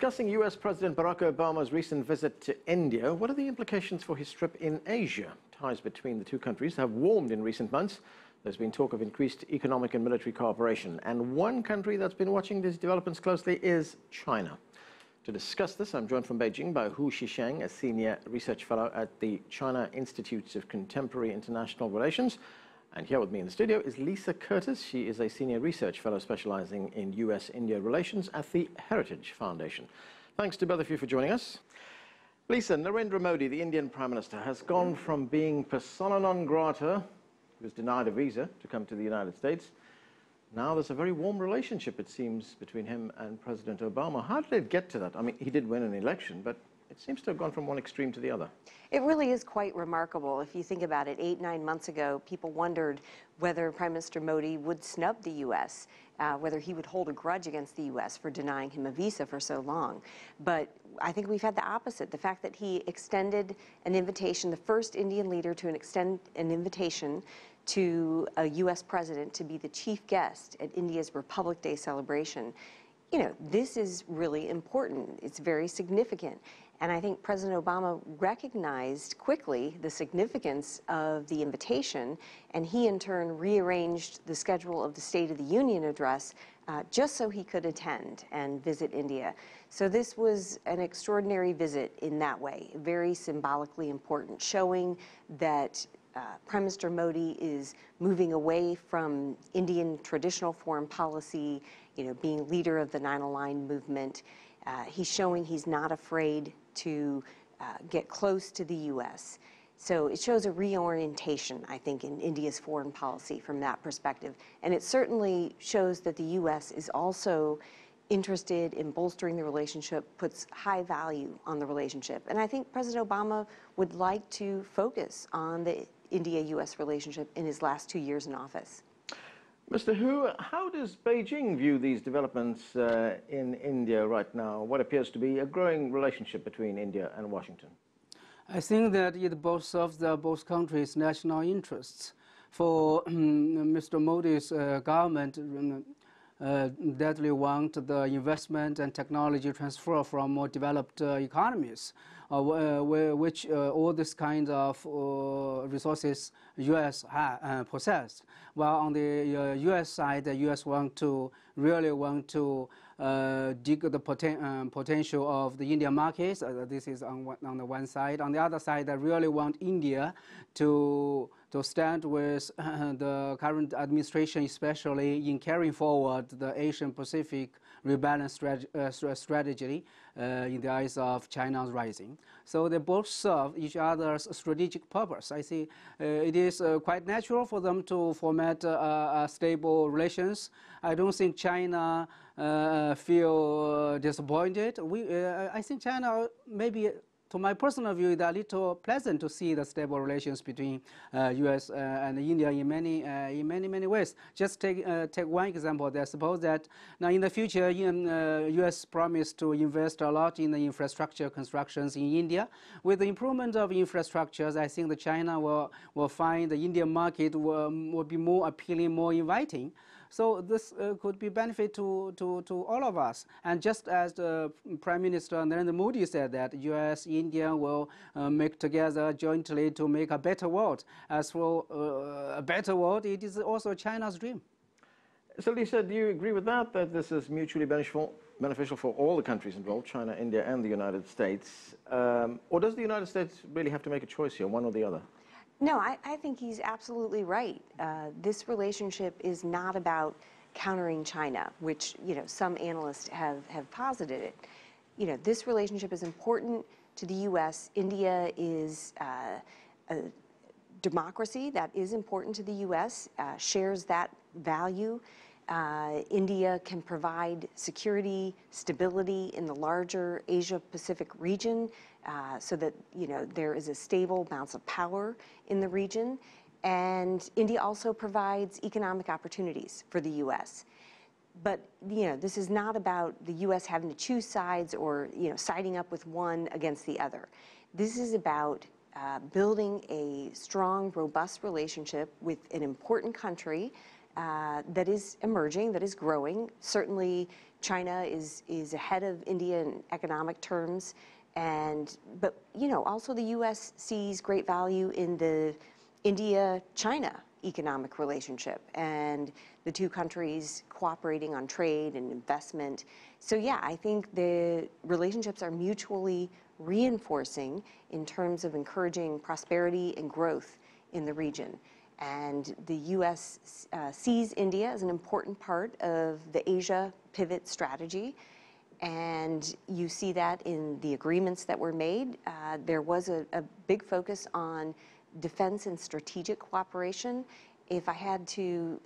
Discussing U.S. President Barack Obama's recent visit to India, what are the implications for his trip in Asia? Ties between the two countries have warmed in recent months. There's been talk of increased economic and military cooperation. And one country that's been watching these developments closely is China. To discuss this, I'm joined from Beijing by Shisheng, a senior research fellow at the China Institute of Contemporary International Relations. And here with me in the studio is Lisa Curtis. She is a senior research fellow specializing in U.S.-India relations at the Heritage Foundation. Thanks to both of you for joining us. Lisa, Narendra Modi, the Indian Prime Minister, has gone from being persona non grata, he was denied a visa to come to the United States. Now there's a very warm relationship, it seems, between him and President Obama. How did it get to that? I mean, he did win an election, but it seems to have gone from one extreme to the other. It really is quite remarkable. If you think about it, 8-9 months ago, people wondered whether Prime Minister Modi would snub the U.S., whether he would hold a grudge against the U.S. for denying him a visa for so long. But I think we've had the opposite. The fact that he extended an invitation, the first Indian leader to extend an invitation to a U.S. president to be the chief guest at India's Republic Day celebration. You know, this is really important. It's very significant. And I think President Obama recognized quickly the significance of the invitation, and he in turn rearranged the schedule of the State of the Union address just so he could attend and visit India. So this was an extraordinary visit in that way, very symbolically important, showing that Prime Minister Modi is moving away from Indian traditional foreign policy, you know, being leader of the 9/11 movement. He's showing he's not afraid to get close to the U.S. So it shows a reorientation, I think, in India's foreign policy from that perspective. And it certainly shows that the U.S. is also interested in bolstering the relationship, puts high value on the relationship. And I think President Obama would like to focus on the India-U.S. relationship in his last 2 years in office. Mr. Hu, how does Beijing view these developments in India right now, what appears to be a growing relationship between India and Washington? I think that it both serves both countries' national interests. For Mr. Modi's government deadly want the investment and technology transfer from more developed economies, which all this kind of resources U.S. possessed. While on the U.S. side, the U.S. really want to dig the potential of the Indian markets. This is on the one side. On the other side, they really want India to stand with the current administration, especially in carrying forward the Asian-Pacific rebalance strategy in the eyes of China's rising. So they both serve each other's strategic purpose. I see it is quite natural for them to format stable relations. I don't think China feel disappointed. I think China maybe, to my personal view, it's a little pleasant to see the stable relations between U.S. and India in many ways. Just take one example. There. Suppose that now in the future, U.S. promised to invest a lot in the infrastructure constructions in India. With the improvement of infrastructures, I think that China will find the Indian market will be more appealing, more inviting. So this could be benefit to all of us. And just as the Prime Minister Narendra Modi said that U.S. India will make together jointly to make a better world. As for a better world, it is also China's dream. So Lisa, do you agree with that this is mutually beneficial for all the countries involved, China, India, and the United States? Or does the United States really have to make a choice here, one or the other? No, I think he's absolutely right. This relationship is not about countering China, which, you know, some analysts have posited it. You know, this relationship is important to the U.S. India is a democracy that is important to the U.S., shares that value. India can provide security, stability in the larger Asia-Pacific region so that, you know, there is a stable balance of power in the region. And India also provides economic opportunities for the U.S. But, you know, this is not about the U.S. having to choose sides or, you know, siding up with one against the other. This is about building a strong, robust relationship with an important country that is emerging, that is growing. Certainly China is ahead of India in economic terms, but also the U.S. sees great value in the India-China economic relationship and the two countries cooperating on trade and investment. So yeah, I think the relationships are mutually reinforcing in terms of encouraging prosperity and growth in the region. And the U.S. sees India as an important part of the Asia pivot strategy. And you see that in the agreements that were made. There was a big focus on defense and strategic cooperation. If I had to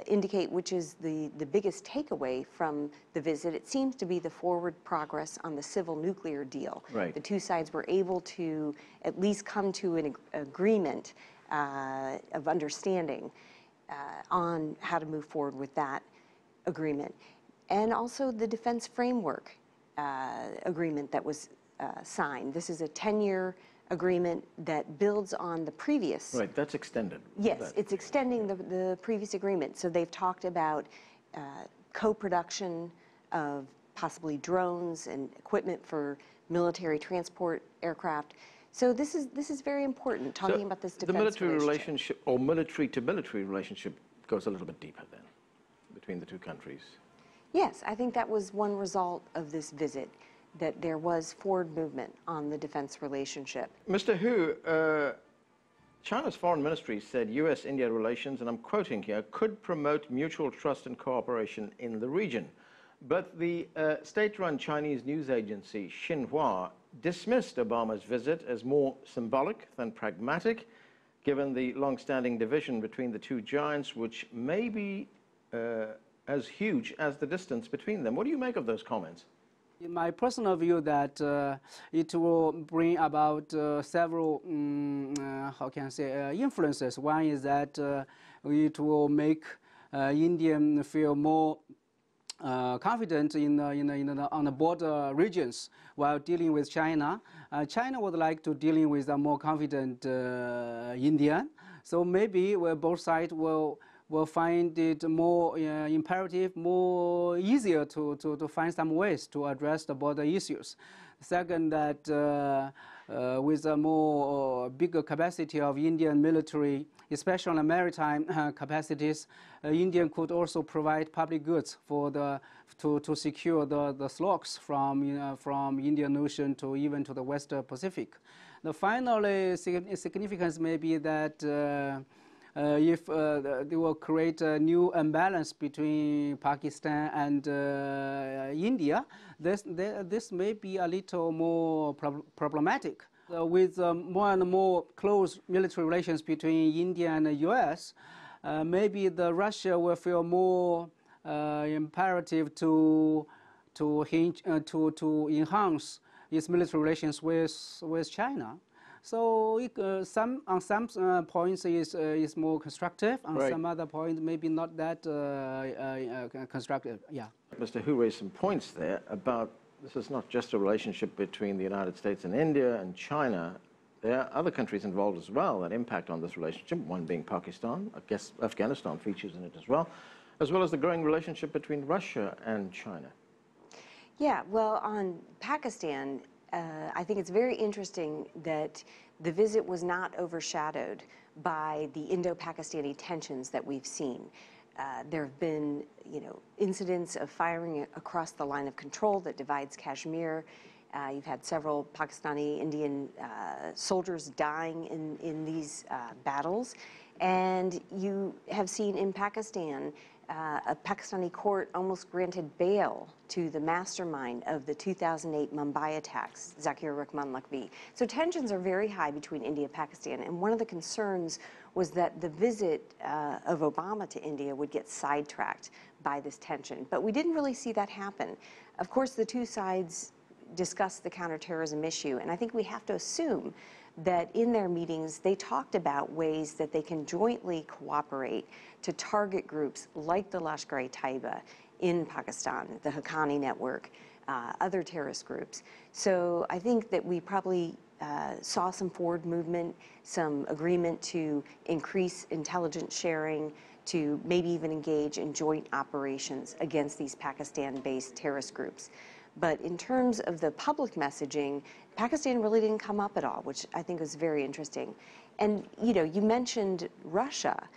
indicate which is the biggest takeaway from the visit, it seems to be the forward progress on the civil nuclear deal. Right. The two sides were able to at least come to an agreement of understanding on how to move forward with that agreement. And also the defense framework agreement that was signed. This is a 10-year agreement that builds on the previous. Right, that's extended. Yes, it's extending the previous agreement. So they've talked about co-production of possibly drones and equipment for military transport aircraft. So this is very important, talking about this defense the military relationship, or military-to-military relationship, goes a little bit deeper then, between the two countries. Yes, I think that was one result of this visit, that there was forward movement on the defense relationship. Mr. Hu, China's foreign ministry said U.S.-India relations, and I'm quoting here, could promote mutual trust and cooperation in the region. But the state-run Chinese news agency Xinhua dismissed Obama's visit as more symbolic than pragmatic, given the long-standing division between the two giants, which may be as huge as the distance between them. What do you make of those comments? In my personal view, that it will bring about several, how can I say, influences. One is that it will make Indians feel more confident on the border regions while dealing with China. China would like to dealing with a more confident Indian. So maybe both sides will find it more imperative, more easier to find some ways to address the border issues. Second, that with a more bigger capacity of Indian military, especially on the maritime capacities, India could also provide public goods for to secure the slots from Indian Ocean to even to the Western Pacific. The final significance may be that if they will create a new imbalance between Pakistan and India, this may be a little more problematic. With more and more close military relations between India and the U.S., maybe Russia will feel more imperative to enhance its military relations with China. So on some points is more constructive, on right. some other points maybe not that constructive. Yeah. Mr. Hu raised some points there about this is not just a relationship between the United States and India and China. There are other countries involved as well that impact on this relationship, one being Pakistan. I guess Afghanistan features in it as well as the growing relationship between Russia and China. Yeah, well, on Pakistan, I think it's very interesting that the visit was not overshadowed by the Indo-Pakistani tensions that we've seen. There have been, incidents of firing across the line of control that divides Kashmir. You've had several Pakistani Indian soldiers dying in these battles. And you have seen in Pakistan, a Pakistani court almost granted bail to the mastermind of the 2008 Mumbai attacks, Zakir Rahman Lakvi. So tensions are very high between India and Pakistan. And one of the concerns was that the visit of Obama to India would get sidetracked by this tension. But we didn't really see that happen. Of course, the two sides discussed the counterterrorism issue. And I think we have to assume that in their meetings, they talked about ways that they can jointly cooperate to target groups like the Lashkar-e-Taiba in Pakistan, the Haqqani network, other terrorist groups. So I think that we probably saw some forward movement, some agreement to increase intelligence sharing, to maybe even engage in joint operations against these Pakistan-based terrorist groups. But in terms of the public messaging, Pakistan really didn't come up at all, which I think was very interesting. And you mentioned Russia.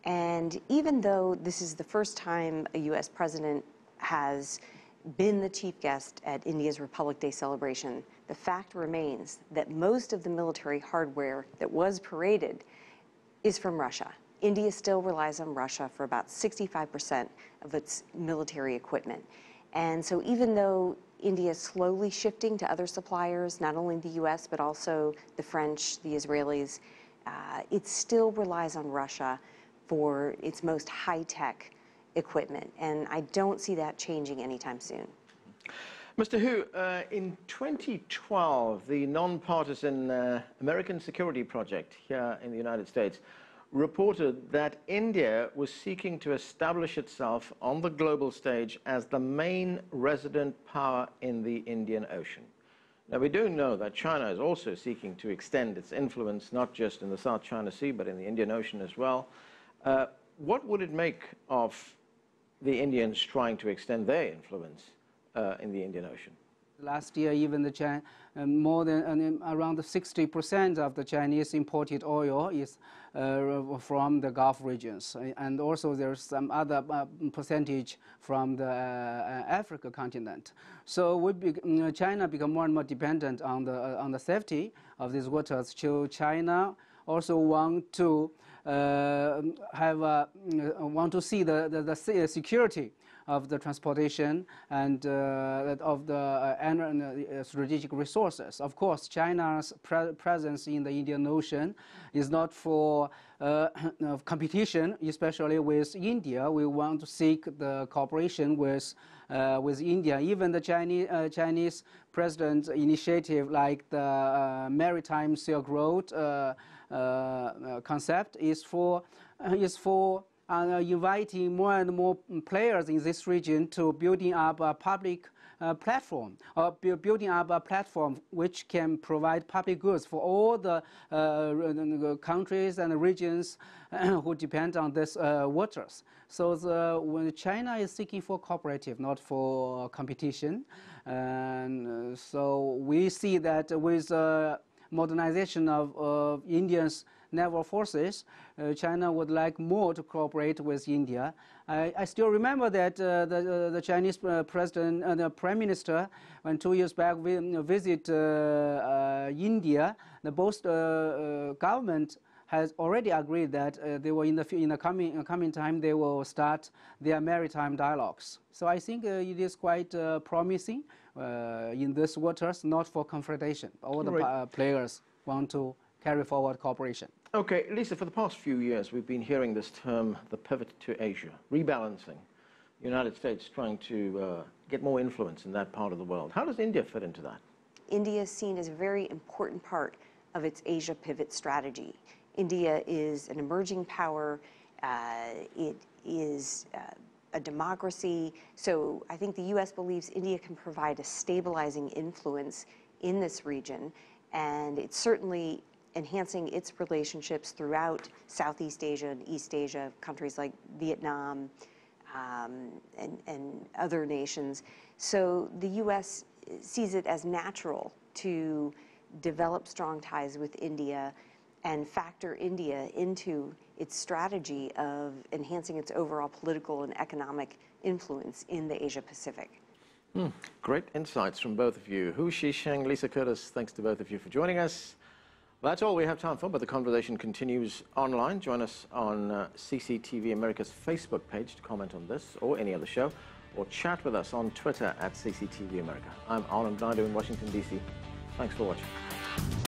And even though this is the first time a U.S. president has been the chief guest at India's Republic Day celebration, the fact remains that most of the military hardware that was paraded is from Russia. India still relies on Russia for about 65% of its military equipment. And so even though India is slowly shifting to other suppliers, not only the U.S., but also the French, the Israelis, it still relies on Russia for its most high-tech equipment. And I don't see that changing anytime soon. Mr. Hu, in 2012, the nonpartisan American Security Project here in the United States reported that India was seeking to establish itself on the global stage as the main resident power in the Indian Ocean. Now, we do know that China is also seeking to extend its influence, not just in the South China Sea, but in the Indian Ocean as well. What would it make of the Indians trying to extend their influence in the Indian Ocean? Last year, even more than around 60% of the Chinese imported oil is from the Gulf regions, and also there's some other percentage from the Africa continent. So China become more and more dependent on the safety of these waters. So China also want to see the security of the transportation and of the strategic resources. Of course, China's presence in the Indian Ocean is not for competition, especially with India. We want to seek the cooperation with India. Even the Chinese president's initiative, like the Maritime Silk Road concept, is for inviting more and more players in this region to building up a public platform, or building up a platform which can provide public goods for all the countries and regions who depend on these waters. So when China is seeking for cooperative, not for competition, and so we see that with modernization of India's naval forces, China would like more to cooperate with India. I still remember that the Chinese president and the prime minister, when 2 years back we visit India, both government has already agreed that they will in the coming time they will start their maritime dialogues. So I think it is quite promising in these waters, not for confrontation. All the players want to carry forward cooperation. Okay, Lisa, for the past few years, we've been hearing this term, the pivot to Asia, rebalancing. The United States trying to get more influence in that part of the world. How does India fit into that? India is seen as a very important part of its Asia pivot strategy. India is an emerging power. It is a democracy. So I think the U.S. believes India can provide a stabilizing influence in this region, and it's certainly enhancing its relationships throughout Southeast Asia and East Asia, countries like Vietnam and other nations. So the U.S. sees it as natural to develop strong ties with India and factor India into its strategy of enhancing its overall political and economic influence in the Asia-Pacific. Great insights from both of you. Hu Shisheng, Lisa Curtis, thanks to both of you for joining us. Well, that's all we have time for, but the conversation continues online. Join us on CCTV America's Facebook page to comment on this or any other show, or chat with us on Twitter at CCTV America. I'm Anand Naidu in Washington, D.C. Thanks for watching.